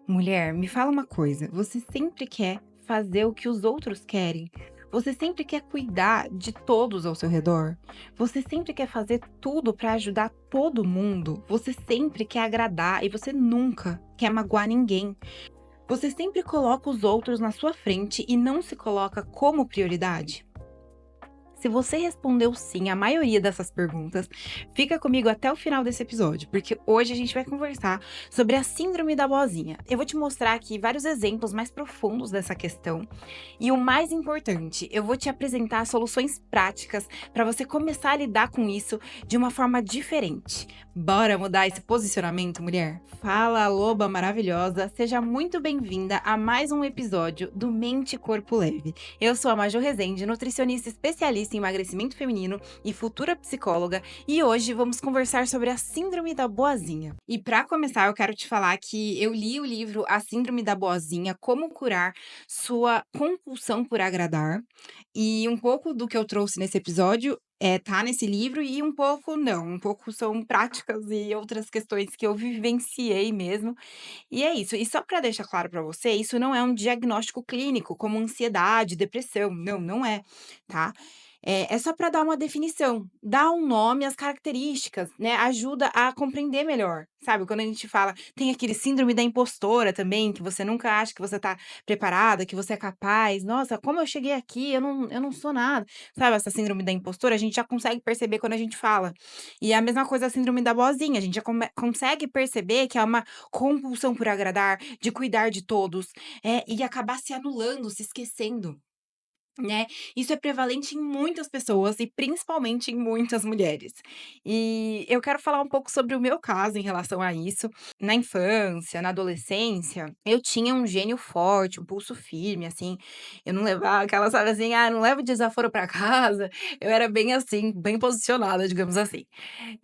Mulher, me fala uma coisa, você sempre quer fazer o que os outros querem? Você sempre quer cuidar de todos ao seu redor? Você sempre quer fazer tudo para ajudar todo mundo? Você sempre quer agradar e você nunca quer magoar ninguém? Você sempre coloca os outros na sua frente e não se coloca como prioridade? Se você respondeu sim à maioria dessas perguntas, fica comigo até o final desse episódio, porque hoje a gente vai conversar sobre a síndrome da boazinha. Eu vou te mostrar aqui vários exemplos mais profundos dessa questão e o mais importante, eu vou te apresentar soluções práticas para você começar a lidar com isso de uma forma diferente. Bora mudar esse posicionamento, mulher? Fala, loba maravilhosa! Seja muito bem-vinda a mais um episódio do Mente e Corpo Leve. Eu sou a Maju Rezende, nutricionista especialista em emagrecimento feminino e futura psicóloga, e hoje vamos conversar sobre a síndrome da boazinha. E para começar, eu quero te falar que eu li o livro A Síndrome da Boazinha: Como Curar Sua Compulsão por Agradar, e um pouco do que eu trouxe nesse episódio tá nesse livro e um pouco não, um pouco são práticas e outras questões que eu vivenciei mesmo. E é isso. E só para deixar claro para você, isso não é um diagnóstico clínico, como ansiedade, depressão. Não, não é, tá? É só para dar uma definição, dar um nome às características, né? Ajuda a compreender melhor, sabe? Quando a gente fala, tem aquele síndrome da impostora também, que você nunca acha que você tá preparada, que você é capaz. Nossa, como eu cheguei aqui, eu não sou nada. Sabe, essa síndrome da impostora, a gente já consegue perceber quando a gente fala. E a mesma coisa a síndrome da boazinha, a gente já consegue perceber que é uma compulsão por agradar, de cuidar de todos, e acabar se anulando, se esquecendo, né. Isso é prevalente em muitas pessoas e principalmente em muitas mulheres. E eu quero falar um pouco sobre o meu caso em relação a isso. Na infância, na adolescência, eu tinha um gênio forte, um pulso firme, assim, eu não levava aquela, sabe, assim: "Ah, não levo desaforo pra casa", eu era bem assim, bem posicionada, digamos assim.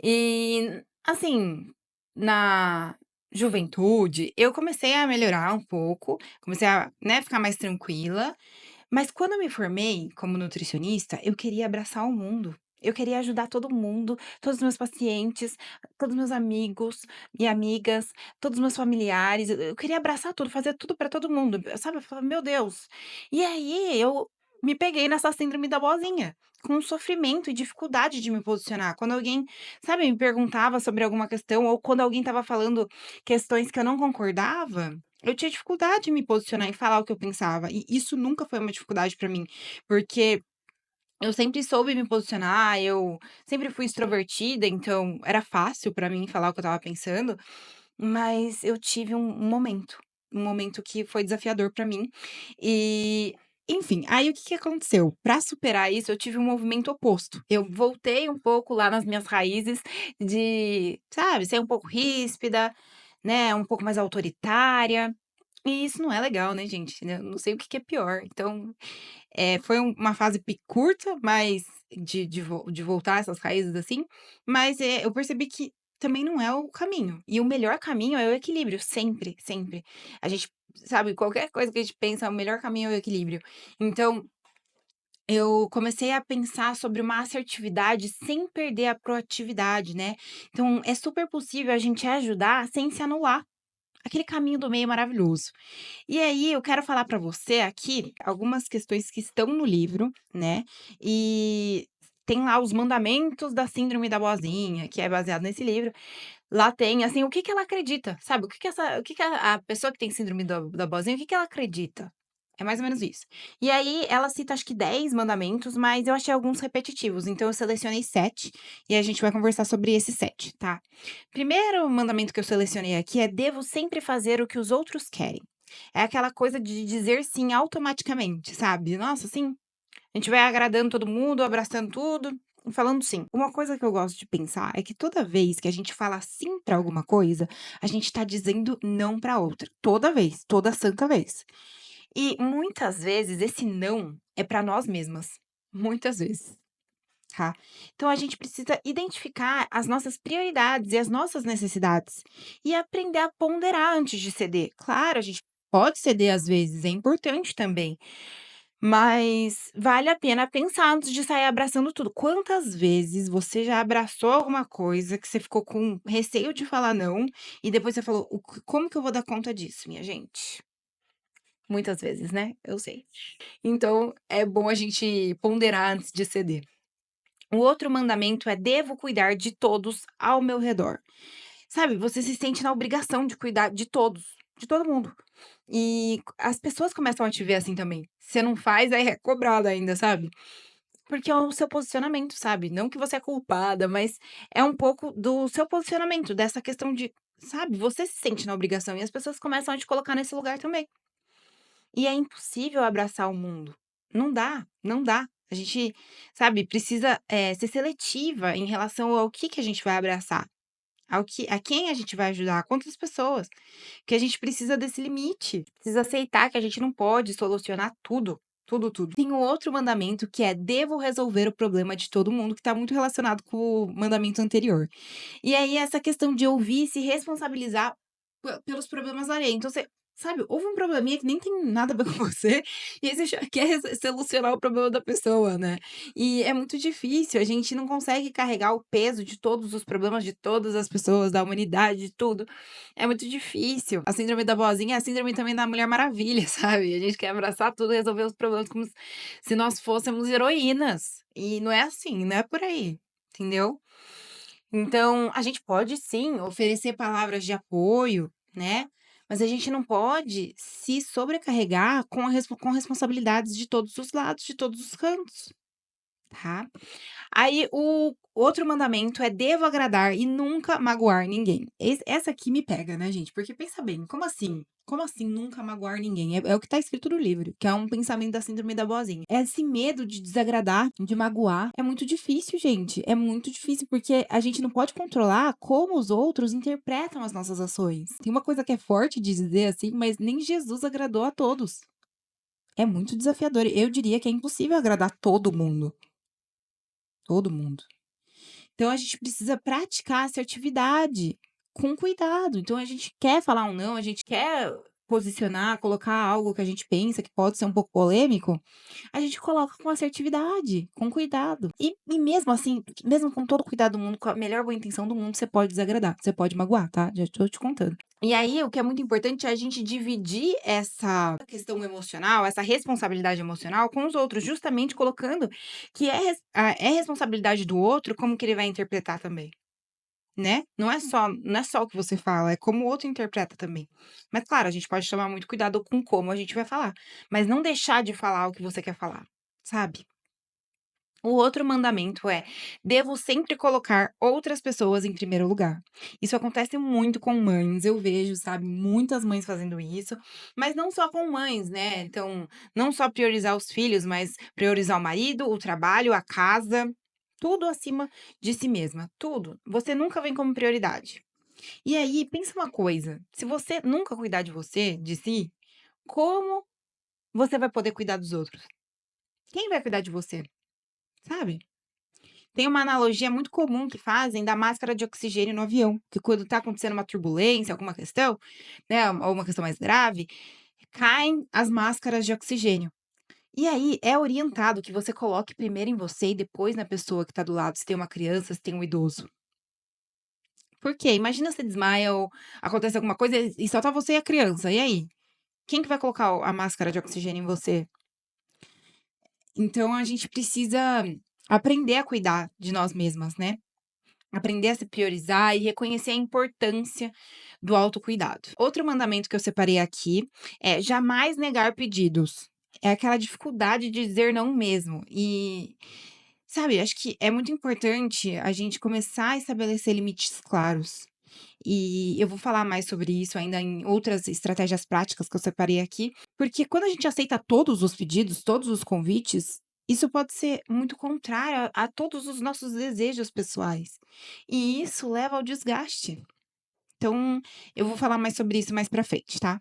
E, assim, na juventude, eu comecei a melhorar um pouco, comecei a, né, ficar mais tranquila, mas quando eu me formei como nutricionista, eu queria abraçar o mundo. Eu queria ajudar todo mundo, todos os meus pacientes, todos os meus amigos e amigas, todos os meus familiares. Eu queria abraçar tudo, fazer tudo para todo mundo, sabe? Eu falava, meu Deus. E aí eu me peguei nessa síndrome da boazinha, com sofrimento e dificuldade de me posicionar. Quando alguém, sabe, me perguntava sobre alguma questão, ou quando alguém estava falando questões que eu não concordava, eu tinha dificuldade em me posicionar e falar o que eu pensava, e isso nunca foi uma dificuldade pra mim, porque eu sempre soube me posicionar, eu sempre fui extrovertida, então era fácil pra mim falar o que eu estava pensando, mas eu tive um momento que foi desafiador pra mim, e enfim, aí o que que aconteceu? Pra superar isso, eu tive um movimento oposto. Eu voltei um pouco lá nas minhas raízes de, sabe, ser um pouco ríspida, né, um pouco mais autoritária. E isso não é legal, né, gente, né, não sei o que que é pior. Então, foi uma fase curta, mas de voltar a essas raízes, assim, mas, eu percebi que também não é o caminho. E o melhor caminho é o equilíbrio, sempre, sempre. A gente sabe, qualquer coisa que a gente pensa, o melhor caminho é o equilíbrio. Então, eu comecei a pensar sobre uma assertividade sem perder a proatividade, né. Então, é super possível a gente ajudar sem se anular. Aquele caminho do meio maravilhoso. E aí eu quero falar para você aqui algumas questões que estão no livro, né, e tem lá os mandamentos da síndrome da boazinha, que é baseado nesse livro. Lá tem, assim, o que que ela acredita, sabe, o que que a pessoa que tem síndrome da boazinha, o que que ela acredita. É mais ou menos isso. E aí ela cita acho que 10 mandamentos, mas eu achei alguns repetitivos, então eu selecionei 7 e a gente vai conversar sobre esses 7, tá. Primeiro mandamento que eu selecionei aqui é: "Devo sempre fazer o que os outros querem". É aquela coisa de dizer sim automaticamente, sabe. Nossa, assim, a gente vai agradando todo mundo, abraçando tudo e falando sim. Uma coisa que eu gosto de pensar é que toda vez que a gente fala sim pra alguma coisa, a gente tá dizendo não pra outra. Toda vez, toda santa vez. E muitas vezes esse não é pra nós mesmas. Muitas vezes, tá. Então a gente precisa identificar as nossas prioridades e as nossas necessidades e aprender a ponderar antes de ceder. Claro, a gente pode ceder às vezes, é importante também. Mas vale a pena pensar antes de sair abraçando tudo. Quantas vezes você já abraçou alguma coisa que você ficou com receio de falar não, e depois você falou: Como que eu vou dar conta disso, minha gente?" Muitas vezes, né, eu sei. Então, é bom a gente ponderar antes de ceder. O outro mandamento é: "Devo cuidar de todos ao meu redor". Sabe, você se sente na obrigação de cuidar de todos, de todo mundo. E as pessoas começam a te ver assim também. Você não faz, aí é cobrado ainda, sabe. Porque é o seu posicionamento, sabe. Não que você é culpada, mas é um pouco do seu posicionamento, dessa questão de, sabe, você se sente na obrigação e as pessoas começam a te colocar nesse lugar também. E é impossível abraçar o mundo. Não dá, não dá. A gente, sabe, precisa, ser seletiva em relação ao que a gente vai abraçar, ao que a quem a gente vai ajudar, quantas pessoas. Que a gente precisa desse limite, precisa aceitar que a gente não pode solucionar tudo, tudo, tudo. Tem um outro mandamento que é: "Devo resolver o problema de todo mundo", que está muito relacionado com o mandamento anterior. E aí essa questão de ouvir e se responsabilizar pelos problemas alheios. Então você, sabe, houve um probleminha que nem tem nada a ver com você, e aí você já quer solucionar o problema da pessoa, né. E é muito difícil, a gente não consegue carregar o peso de todos os problemas de todas as pessoas, da humanidade, de tudo. É muito difícil. A síndrome da boazinha é a síndrome também da Mulher Maravilha, sabe. A gente quer abraçar tudo, resolver os problemas como se nós fôssemos heroínas. E não é assim, não é por aí, entendeu? Então, a gente pode sim oferecer palavras de apoio, né, mas a gente não pode se sobrecarregar com responsabilidades de todos os lados, de todos os cantos, tá. Aí o outro mandamento é: "Devo agradar e nunca magoar ninguém". Essa aqui me pega, né, gente, porque pensa bem, como assim? Como assim nunca magoar ninguém? É o que tá escrito no livro, que é um pensamento da síndrome da boazinha. Esse medo de desagradar, de magoar, é muito difícil, gente, é muito difícil, porque a gente não pode controlar como os outros interpretam as nossas ações. Tem uma coisa que é forte de dizer, assim, mas nem Jesus agradou a todos. É muito desafiador. Eu diria que é impossível agradar todo mundo, todo mundo. Então a gente precisa praticar a assertividade com cuidado. Então a gente quer falar um não, a gente quer posicionar, colocar algo que a gente pensa que pode ser um pouco polêmico, a gente coloca com assertividade, com cuidado. E mesmo assim, mesmo com todo o cuidado do mundo, com a melhor boa intenção do mundo, você pode desagradar, você pode magoar, tá? Já tô te contando. E aí, o que é muito importante é a gente dividir essa questão emocional, essa responsabilidade emocional com os outros, justamente colocando que é responsabilidade do outro como que ele vai interpretar também, né. Não é só o que você fala, é como o outro interpreta também. Mas claro, a gente pode tomar muito cuidado com como a gente vai falar, mas não deixar de falar o que você quer falar, sabe. O outro mandamento é: "Devo sempre colocar outras pessoas em primeiro lugar". Isso acontece muito com mães, eu vejo, sabe, muitas mães fazendo isso, mas não só com mães, né, então, não só priorizar os filhos, mas priorizar o marido, o trabalho, a casa, tudo acima de si mesma, tudo. Você nunca vem como prioridade. E aí, pensa uma coisa, se você nunca cuidar de você, de si, como você vai poder cuidar dos outros? Quem vai cuidar de você, sabe? Tem uma analogia muito comum que fazem da máscara de oxigênio no avião, que quando está acontecendo uma turbulência, alguma questão, né, ou uma questão mais grave, caem as máscaras de oxigênio. E aí é orientado que você coloque primeiro em você e depois na pessoa que está do lado, se tem uma criança, se tem um idoso. Por quê? Imagina você desmaia ou acontece alguma coisa e só tá você e a criança, e aí? Quem que vai colocar a máscara de oxigênio em você? Então a gente precisa aprender a cuidar de nós mesmas, né? Aprender a se priorizar e reconhecer a importância do autocuidado. Outro mandamento que eu separei aqui é: jamais negar pedidos. É aquela dificuldade de dizer não mesmo. E, sabe, acho que é muito importante a gente começar a estabelecer limites claros. E eu vou falar mais sobre isso ainda em outras estratégias práticas que eu separei aqui, porque quando a gente aceita todos os pedidos, todos os convites, isso pode ser muito contrário a todos os nossos desejos pessoais. E isso leva ao desgaste. Então, eu vou falar mais sobre isso mais pra frente, tá?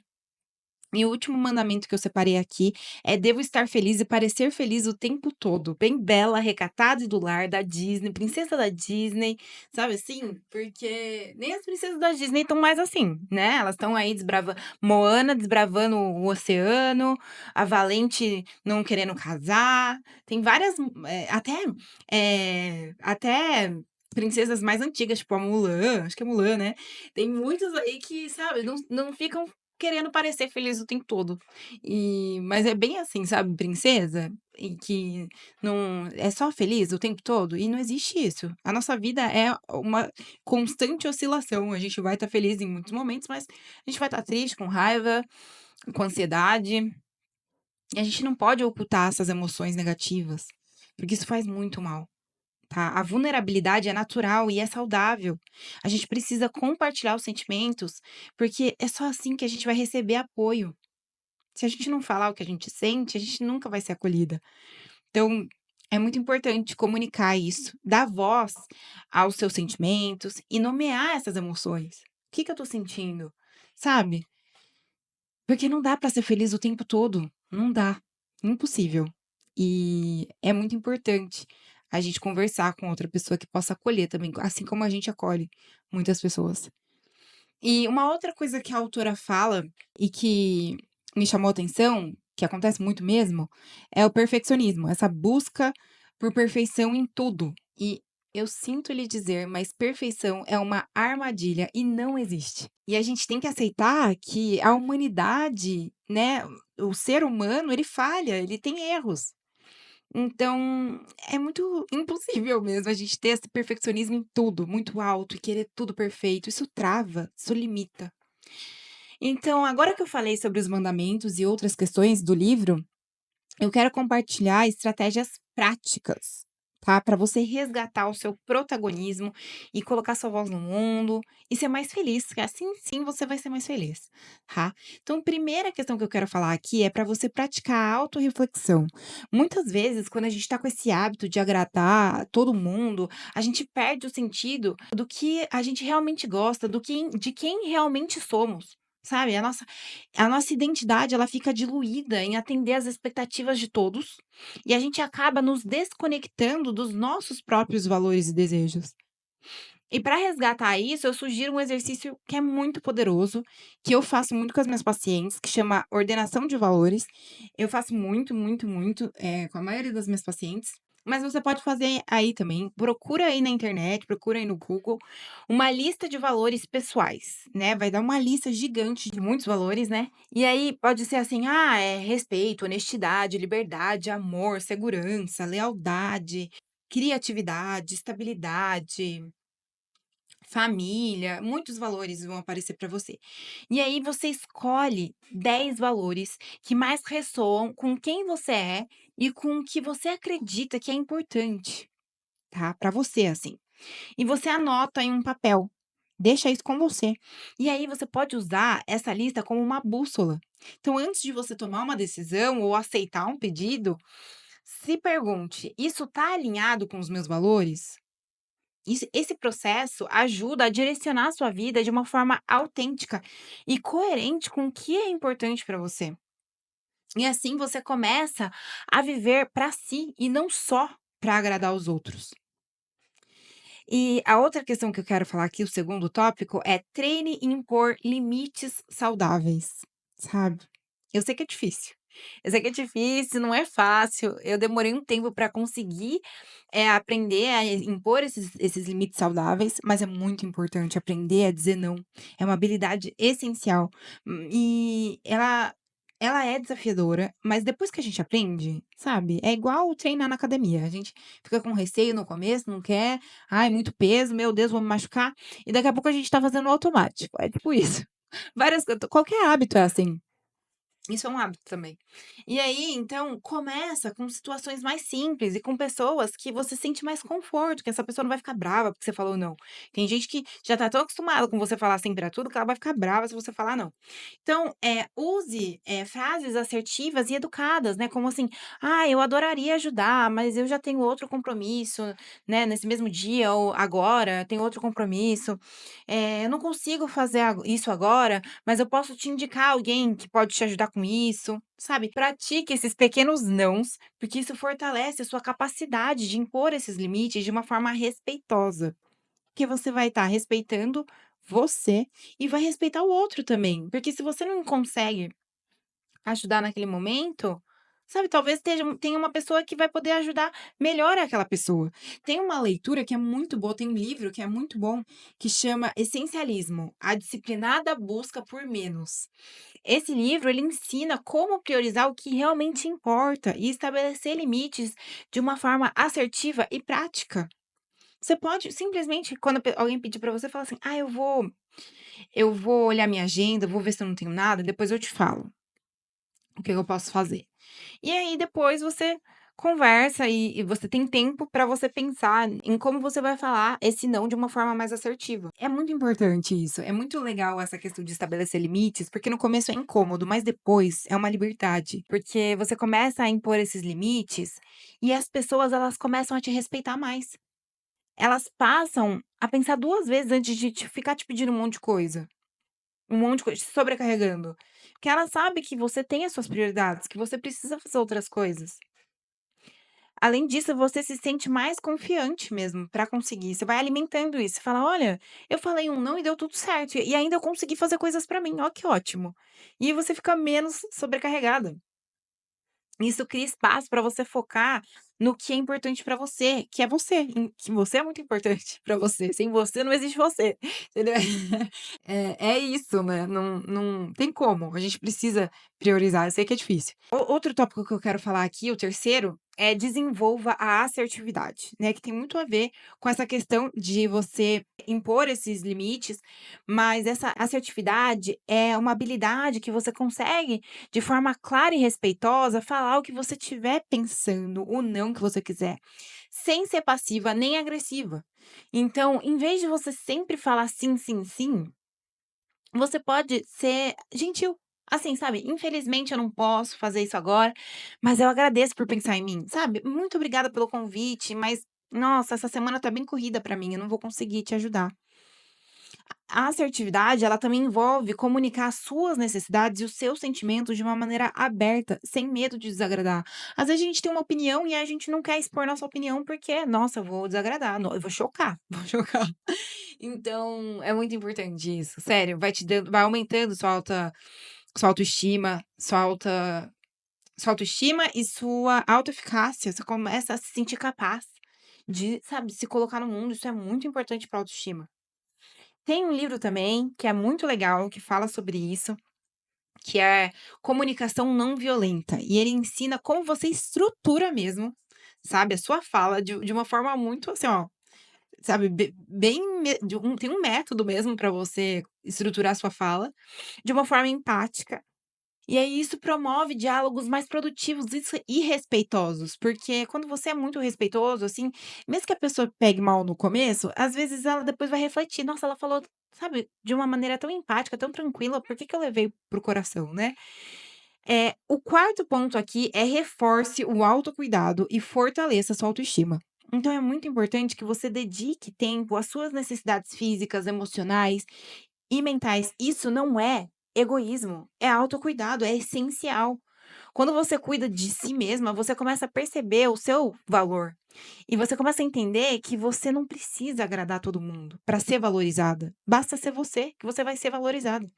E o último mandamento que eu separei aqui é: devo estar feliz e parecer feliz o tempo todo. Bem bela, recatada e do lar, da Disney, princesa da Disney, sabe assim? Porque nem as princesas da Disney estão mais assim, né? Elas estão aí desbravando. Moana desbravando o oceano, a Valente não querendo casar. Tem várias, até princesas mais antigas, tipo a Mulan, acho que é Mulan, né? Tem muitas aí que, sabe, não ficam querendo parecer feliz o tempo todo. Mas é bem assim, sabe, princesa, e que não é só feliz o tempo todo, e não existe isso. A nossa vida é uma constante oscilação. A gente vai estar feliz em muitos momentos, mas a gente vai estar triste, com raiva, com ansiedade, e a gente não pode ocultar essas emoções negativas, porque isso faz muito mal. Tá? A vulnerabilidade é natural e é saudável. A gente precisa compartilhar os sentimentos, porque é só assim que a gente vai receber apoio. Se a gente não falar o que a gente sente, a gente nunca vai ser acolhida. Então, é muito importante comunicar isso, dar voz aos seus sentimentos e nomear essas emoções. O que que eu tô sentindo? Sabe? Porque não dá pra ser feliz o tempo todo. Não dá. Impossível. E é muito importante a gente conversar com outra pessoa que possa acolher também, assim como a gente acolhe muitas pessoas. E uma outra coisa que a autora fala e que me chamou a atenção, que acontece muito mesmo, é o perfeccionismo, essa busca por perfeição em tudo. E eu sinto lhe dizer, mas perfeição é uma armadilha e não existe. E a gente tem que aceitar que a humanidade, né, o ser humano, ele falha, ele tem erros. Então, é muito impossível mesmo a gente ter esse perfeccionismo em tudo, muito alto e querer tudo perfeito. Isso trava, isso limita. Então, agora que eu falei sobre os mandamentos e outras questões do livro, eu quero compartilhar estratégias práticas, tá? Para você resgatar o seu protagonismo e colocar sua voz no mundo e ser mais feliz, que assim sim você vai ser mais feliz, tá? Então, primeira questão que eu quero falar aqui é para você praticar a autorreflexão. Muitas vezes, quando a gente tá com esse hábito de agradar todo mundo, a gente perde o sentido do que a gente realmente gosta, de quem realmente somos. Sabe, a nossa identidade, ela fica diluída em atender às expectativas de todos, e a gente acaba nos desconectando dos nossos próprios valores e desejos. E para resgatar isso, eu sugiro um exercício que é muito poderoso, que eu faço muito com as minhas pacientes, que chama ordenação de valores. Eu faço muito, muito, muito, com a maioria das minhas pacientes, mas você pode fazer aí também. Procura aí na internet, procura aí no Google, uma lista de valores pessoais, né? Vai dar uma lista gigante de muitos valores, né? E aí pode ser assim: ah, é respeito, honestidade, liberdade, amor, segurança, lealdade, criatividade, estabilidade, família, muitos valores vão aparecer para você. E aí você escolhe 10 valores que mais ressoam com quem você é e com o que você acredita que é importante, tá? Para você, assim. E você anota em um papel. Deixa isso com você. E aí você pode usar essa lista como uma bússola. Então, antes de você tomar uma decisão ou aceitar um pedido, se pergunte: isso está alinhado com os meus valores? Esse processo ajuda a direcionar a sua vida de uma forma autêntica e coerente com o que é importante para você. E assim você começa a viver para si e não só para agradar os outros. E a outra questão que eu quero falar aqui, o segundo tópico, é treine em impor limites saudáveis, sabe? Eu sei que é difícil. Eu sei que é difícil, não é fácil. Eu demorei um tempo para conseguir, aprender a impor esses limites saudáveis, mas é muito importante aprender a dizer não. É uma habilidade essencial. E ela é desafiadora, mas depois que a gente aprende, sabe, é igual treinar na academia. A gente fica com receio no começo, não quer, "Ai, muito peso, meu Deus, vou me machucar", e daqui a pouco a gente tá fazendo automático, é tipo isso. Várias co qualquer hábito é assim. Isso é um hábito também. E aí, então, começa com situações mais simples e com pessoas que você sente mais conforto, que essa pessoa não vai ficar brava porque você falou não. Tem gente que já tá tão acostumada com você falar sim pra tudo que ela vai ficar brava se você falar não. Então, use, frases assertivas e educadas, né, como assim: "Ah, eu adoraria ajudar, mas eu já tenho outro compromisso, né, nesse mesmo dia ou agora, tenho outro compromisso. Eu não consigo fazer isso agora, mas eu posso te indicar alguém que pode te ajudar com isso", sabe. Pratique esses pequenos nãos, porque isso fortalece a sua capacidade de impor esses limites de uma forma respeitosa, porque você vai estar respeitando você e vai respeitar o outro também, porque se você não consegue ajudar naquele momento, sabe, talvez tenha uma pessoa que vai poder ajudar melhor aquela pessoa. Tem uma leitura que é muito boa, tem um livro que é muito bom, que chama Essencialismo: A Disciplinada Busca por Menos. Esse livro, ele ensina como priorizar o que realmente importa e estabelecer limites de uma forma assertiva e prática. Você pode simplesmente, quando alguém pedir para você, falar assim: "Ah, eu vou olhar minha agenda, vou ver se eu não tenho nada, depois eu te falo o que eu posso fazer". E aí depois você conversa e você tem tempo para você pensar em como você vai falar esse não de uma forma mais assertiva. É muito importante isso, é muito legal essa questão de estabelecer limites, porque no começo é incômodo, mas depois é uma liberdade, porque você começa a impor esses limites e as pessoas elas começam a te respeitar mais. Elas passam a pensar 2 vezes antes de ficar te pedindo um monte de coisa. Um monte de coisa, te sobrecarregando. Porque ela sabe que você tem as suas prioridades, que você precisa fazer outras coisas. Além disso, você se sente mais confiante mesmo pra conseguir. Você vai alimentando isso. Você fala: "Olha, eu falei um não e deu tudo certo. E ainda eu consegui fazer coisas pra mim. Ó, que ótimo". E você fica menos sobrecarregada. Isso cria espaço para você focar no que é importante para você, que é você, que você é muito importante para você, sem você não existe você, entendeu? É isso, né, não tem como, a gente precisa priorizar, eu sei que é difícil. Outro tópico que eu quero falar aqui, o terceiro, é desenvolva a assertividade, né, que tem muito a ver com essa questão de você impor esses limites, mas essa assertividade é uma habilidade que você consegue de forma clara e respeitosa, falar o que você estiver pensando, o não que você quiser, sem ser passiva nem agressiva. Então, em vez de você sempre falar sim, sim, sim, você pode ser gentil. Assim, sabe? Infelizmente eu não posso fazer isso agora, mas eu agradeço por pensar em mim, sabe? Muito obrigada pelo convite, mas nossa, essa semana tá bem corrida pra mim, eu não vou conseguir te ajudar. A assertividade, ela também envolve comunicar as suas necessidades e os seus sentimentos de uma maneira aberta, sem medo de desagradar. Às vezes a gente tem uma opinião e a gente não quer expor nossa opinião porque, nossa, eu vou desagradar, eu vou chocar, vou chocar. Então, é muito importante isso, sério, vai aumentando sua autoestima, sua autoestima e sua autoeficácia. Você começa a se sentir capaz de, sabe, se colocar no mundo, isso é muito importante para autoestima. Tem um livro também, que é muito legal, que fala sobre isso, que é Comunicação Não Violenta, e ele ensina como você estrutura mesmo, sabe, a sua fala de uma forma muito assim, ó, sabe, bem tem um método mesmo para você estruturar a sua fala, de uma forma empática e aí isso promove diálogos mais produtivos e respeitosos, porque quando você é muito respeitoso, assim, mesmo que a pessoa pegue mal no começo, às vezes ela depois vai refletir: "Nossa, ela falou, sabe, de uma maneira tão empática, tão tranquila, por que que eu levei pro coração, né?". O quarto ponto aqui é reforce o autocuidado e fortaleça a sua autoestima. Então é muito importante que você dedique tempo às suas necessidades físicas, emocionais e mentais. Isso não é egoísmo, é autocuidado, é essencial. Quando você cuida de si mesma, você começa a perceber o seu valor. E você começa a entender que você não precisa agradar todo mundo para ser valorizada. Basta ser você, que você vai ser valorizada.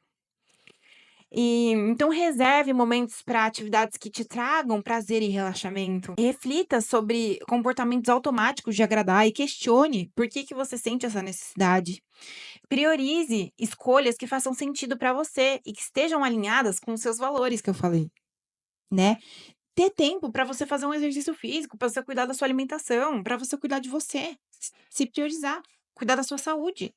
E então reserve momentos para atividades que te tragam prazer e relaxamento. Reflita sobre comportamentos automáticos de agradar e questione por que que você sente essa necessidade. Priorize escolhas que façam sentido para você e que estejam alinhadas com os seus valores que eu falei, né. Ter tempo para você fazer um exercício físico, para você cuidar da sua alimentação, para você cuidar de você, se priorizar, cuidar da sua saúde.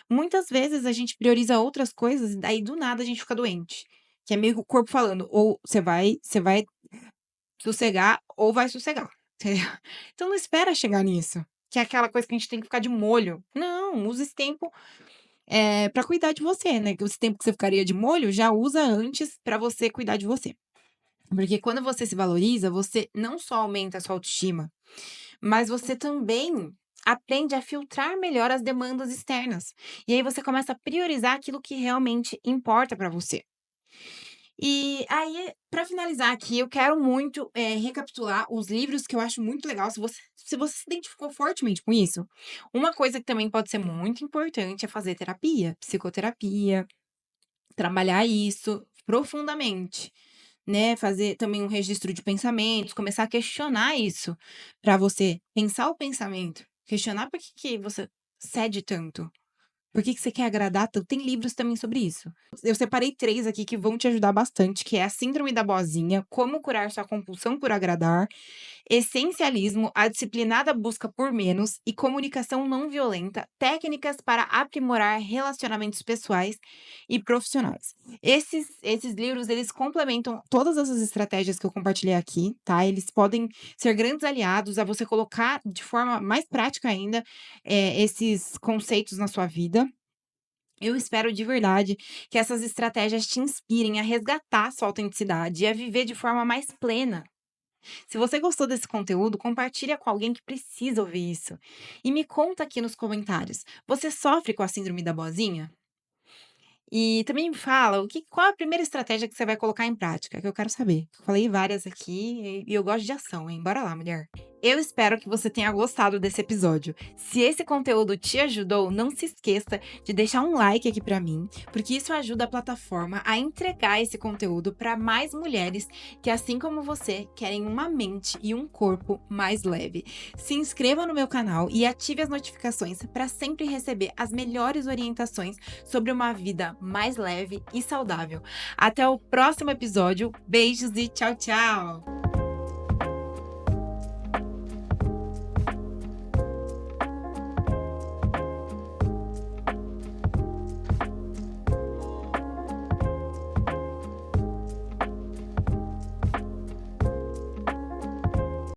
Muitas vezes a gente prioriza outras coisas e daí do nada a gente fica doente. que é meio que o corpo falando, ou você vai sossegar ou vai sossegar, entendeu? Então não espera chegar nisso, que é aquela coisa que a gente tem que ficar de molho. Não, usa esse tempo, pra cuidar de você, né, que esse tempo que você ficaria de molho, já usa antes pra você cuidar de você. Porque quando você se valoriza, você não só aumenta a sua autoestima, mas você também aprende a filtrar melhor as demandas externas. E aí você começa a priorizar aquilo que realmente importa pra você. E aí, para finalizar aqui, eu quero muito, recapitular os livros que eu acho muito legal, se você se identificou fortemente com isso. Uma coisa que também pode ser muito importante é fazer terapia, psicoterapia, trabalhar isso profundamente, né, fazer também um registro de pensamentos, começar a questionar isso, para você pensar o pensamento, questionar por que que você cede tanto. Por que que você quer agradar tanto? Tem livros também sobre isso. Eu separei 3 aqui que vão te ajudar bastante, que é a Síndrome da Boazinha, Como curar sua compulsão por agradar, Essencialismo, A disciplinada busca por menos e Comunicação não violenta, técnicas para aprimorar relacionamentos pessoais e profissionais. Esses livros, eles complementam todas essas estratégias que eu compartilhei aqui, tá? Eles podem ser grandes aliados a você colocar de forma mais prática ainda, esses conceitos na sua vida. Eu espero de verdade que essas estratégias te inspirem a resgatar sua autenticidade e a viver de forma mais plena. Se você gostou desse conteúdo, compartilha com alguém que precisa ouvir isso. E me conta aqui nos comentários, você sofre com a síndrome da boazinha? E também me fala qual é a primeira estratégia que você vai colocar em prática, que eu quero saber. Eu falei várias aqui e eu gosto de ação, hein? Bora lá, mulher. Eu espero que você tenha gostado desse episódio. Se esse conteúdo te ajudou, não se esqueça de deixar um like aqui pra mim, porque isso ajuda a plataforma a entregar esse conteúdo para mais mulheres que, assim como você, querem uma mente e um corpo mais leve. Se inscreva no meu canal e ative as notificações para sempre receber as melhores orientações sobre uma vida mais leve e saudável. Até o próximo episódio. Beijos e tchau, tchau!